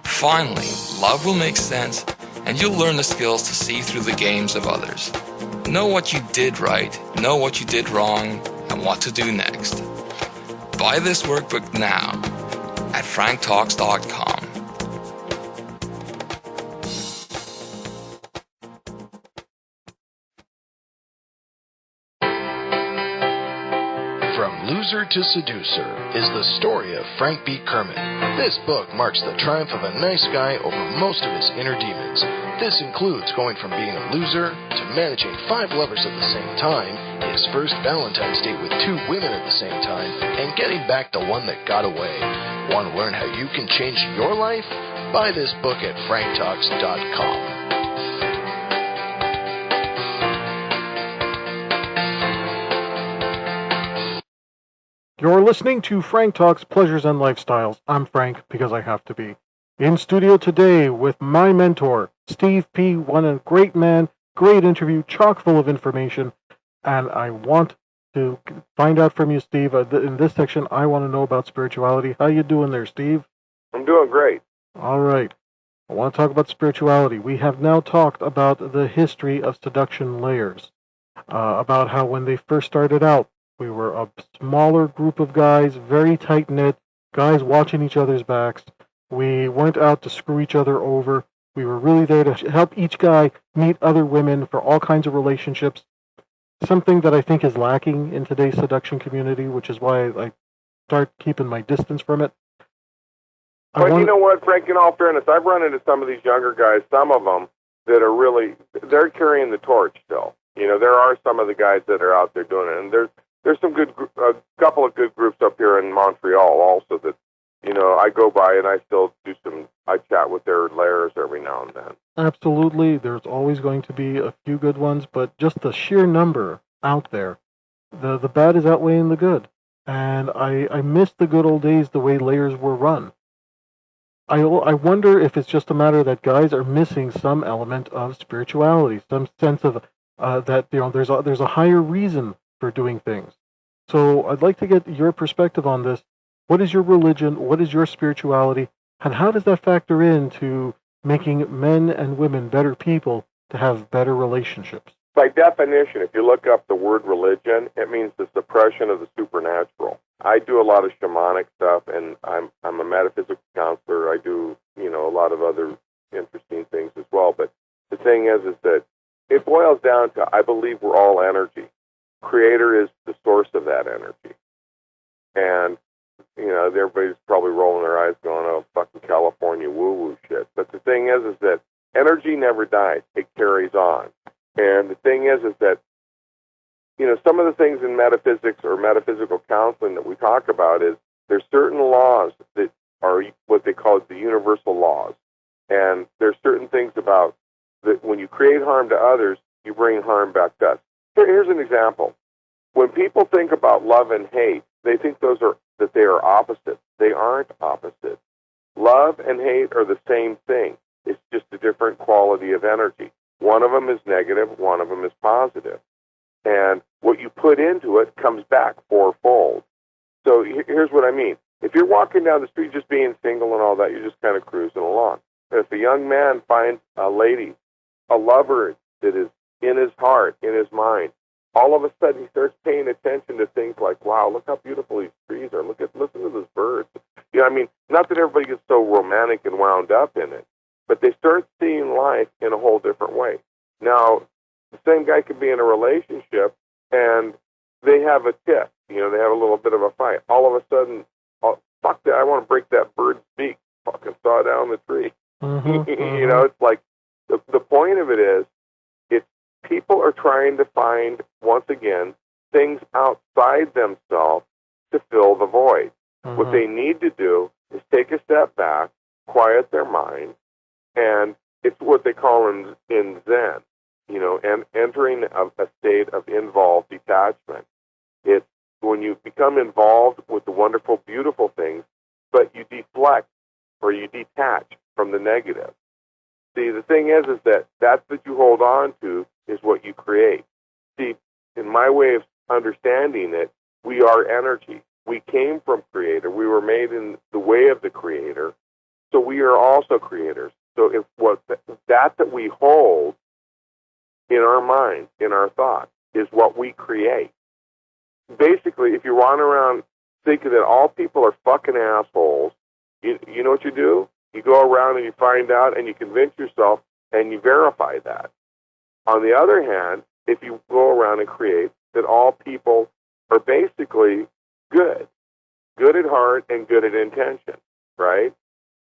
Finally, love will make sense, and you'll learn the skills to see through the games of others. Know what you did right, know what you did wrong, and what to do next. Buy this workbook now at franktalks.com. From Loser to Seducer is the story of Frank B. Kermit. This book marks the triumph of a nice guy over most of his inner demons. This includes going from being a loser to managing 5 lovers at the same time, his first Valentine's date with 2 women at the same time, and getting back the one that got away. Want to learn how you can change your life? Buy this book at franktalks.com. You're listening to Frank Talks Pleasures and Lifestyles. I'm Frank because I have to be. In studio today with my mentor, Steve P. One a great man, great interview, chock full of information. And I want to find out from you, Steve. In this section, I want to know about spirituality. How you doing there, Steve? I'm doing great. All right. I want to talk about spirituality. We have now talked about the history of seduction layers, about how when they first started out, we were a smaller group of guys, very tight-knit, guys watching each other's backs. We weren't out to screw each other over. We were really there to help each guy meet other women for all kinds of relationships. Something that I think is lacking in today's seduction community, which is why I start keeping my distance from it. But you know what, Frank, in all fairness, I've run into some of these younger guys, some of them that are really, they're carrying the torch still. You know, there are some of the guys that are out there doing it, and there's some good, a couple of good groups up here in Montreal also that, you know, I go by and I still do I chat with their layers every now and then. Absolutely. There's always going to be a few good ones, but just the sheer number out there, the bad is outweighing the good. And I miss the good old days, the way layers were run. I wonder if it's just a matter that guys are missing some element of spirituality, some sense of that, you know, there's a higher reason for doing things. So I'd like to get your perspective on this. What is your religion? What is your spirituality? And how does that factor into making men and women better people to have better relationships? By definition, if you look up the word religion, it means the suppression of the supernatural. I do a lot of shamanic stuff, and I'm a metaphysical counselor. I do, you know, a lot of other interesting things as well. But the thing is that it boils down to, I believe we're all energy. Creator is the source of that energy. And, you know, everybody's probably rolling their eyes going, oh, fucking California woo-woo shit. But the thing is that energy never dies. It carries on. And the thing is that, you know, some of the things in metaphysics or metaphysical counseling that we talk about is there's certain laws that are what they call the universal laws. And there's certain things about that when you create harm to others, you bring harm back to us. Here's an example. When people think about love and hate, they think that they are opposites. They aren't opposites. Love and hate are the same thing. It's just a different quality of energy. One of them is negative, one of them is positive. And what you put into it comes back fourfold. So here's what I mean. If you're walking down the street just being single and all that, you're just kind of cruising along. But if a young man finds a lady, a lover that is in his heart, in his mind, all of a sudden he starts paying attention to things like, wow, look how beautiful these trees are. Listen to this bird. You know, I mean, not that everybody gets so romantic and wound up in it, but they start seeing life in a whole different way. Now, the same guy could be in a relationship and they have a tiff. You know, they have a little bit of a fight. All of a sudden, oh, fuck that, I want to break that bird's beak. Fucking saw down the tree. You know, it's like, the point of it is, people are trying to find, once again, things outside themselves to fill the void. What they need to do is take a step back, quiet their mind, and it's what they call in Zen, you know, and entering a state of involved detachment. It's when you become involved with the wonderful, beautiful things, but you deflect or you detach from the negative. See, the thing is that that's what you hold on to is what you create. See, in my way of understanding it, we are energy. We came from Creator. We were made in the way of the Creator. So we are also creators. So if that we hold in our mind, in our thoughts, is what we create. Basically, if you run around thinking that all people are fucking assholes, you know what you do? You go around and you find out and you convince yourself and you verify that. On the other hand, if you go around and create that all people are basically good at heart and good at intention, right?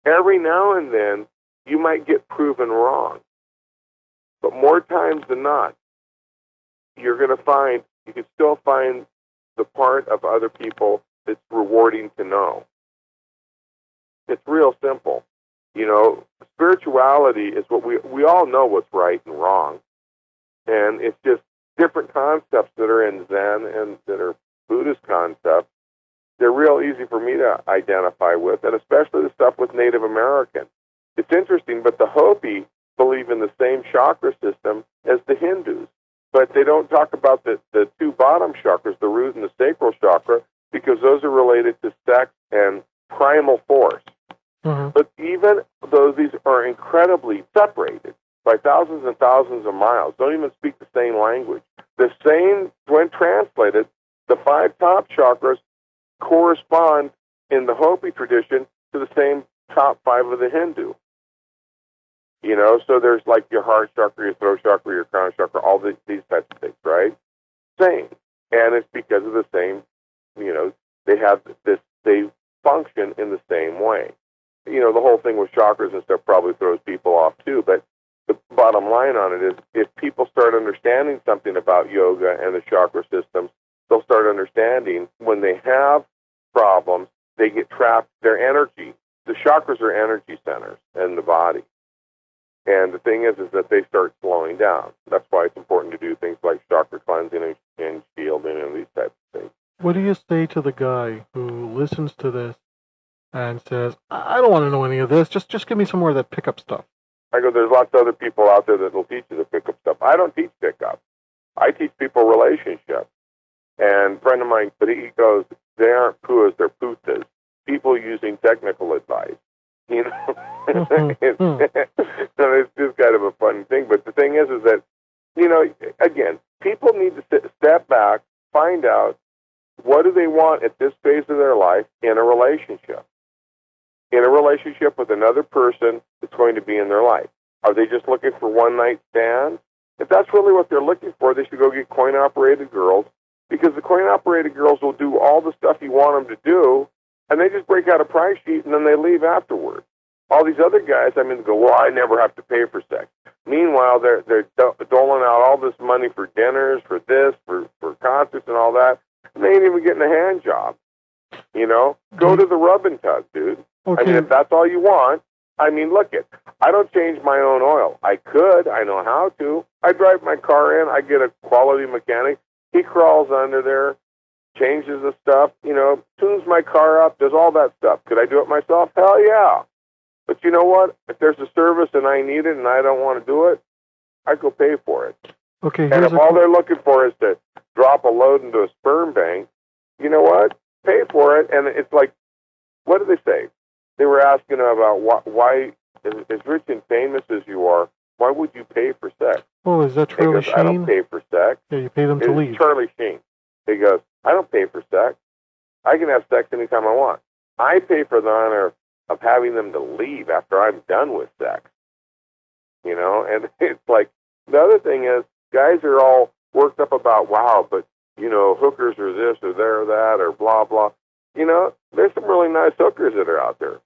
Every now and then, you might get proven wrong. But more times than not, you can still find the part of other people that's rewarding to know. It's real simple. Spirituality is what we all know what's right and wrong. And it's just different concepts that are in Zen and that are Buddhist concepts. They're real easy for me to identify with, and especially the stuff with Native American. It's interesting, but the Hopi believe in the same chakra system as the Hindus. But they don't talk about the two bottom chakras, the root and the sacral chakra, because those are related to sex and primal force. Mm-hmm. But even though these are incredibly separated by thousands and thousands of miles, don't even speak the same language, the same, when translated, the 5 top chakras correspond in the Hopi tradition to the same top 5 of the Hindu. So there's like your heart chakra, your throat chakra, your crown chakra, all these types of things, right? Same. And it's because of the same, they function in the same way. The whole thing with chakras and stuff probably throws people off too, but the bottom line on it is if people start understanding something about yoga and the chakra systems, they'll start understanding when they have problems, they get trapped, their energy. The chakras are energy centers in the body. And the thing is that they start slowing down. That's why it's important to do things like chakra cleansing and shielding and these types of things. What do you say to the guy who listens to this and says, I don't want to know any of this, just give me some more of that pickup stuff? I go, there's lots of other people out there that will teach you the pickup stuff. I don't teach pickup. I teach people relationships. And a friend of mine, but he goes, they aren't puas, they're putas. People using technical advice. It's just kind of a fun thing. But the thing is that, again, people need to step back, find out what do they want at this phase of their life in a relationship. In a relationship with another person that's going to be in their life. Are they just looking for one-night stands? If that's really what they're looking for, they should go get coin-operated girls, because the coin-operated girls will do all the stuff you want them to do, and they just break out a price sheet, and then they leave afterwards. All these other guys, go, well, I never have to pay for sex. Meanwhile, they're doling out all this money for dinners, for this, for concerts and all that, and they ain't even getting a hand job. Go to the rub and tug, dude. Okay. If that's all you want, look it. I don't change my own oil. I could. I know how to. I drive my car in. I get a quality mechanic. He crawls under there, changes the stuff, tunes my car up, does all that stuff. Could I do it myself? Hell yeah. But you know what? If there's a service and I need it and I don't want to do it, I go pay for it. Okay. And if all they're looking for is to drop a load into a sperm bank, you know what? Pay for it. And it's like, what do they say? They were asking about why, as rich and famous as you are, why would you pay for sex? Oh, is that Charlie Sheen? I don't pay for sex. Yeah, you pay them to leave. Charlie Sheen. He goes, I don't pay for sex. I can have sex anytime I want. I pay for the honor of having them to leave after I'm done with sex. And it's like, the other thing is, guys are all worked up about, wow, but, hookers are this or there or that or blah, blah. There's some really nice hookers that are out there.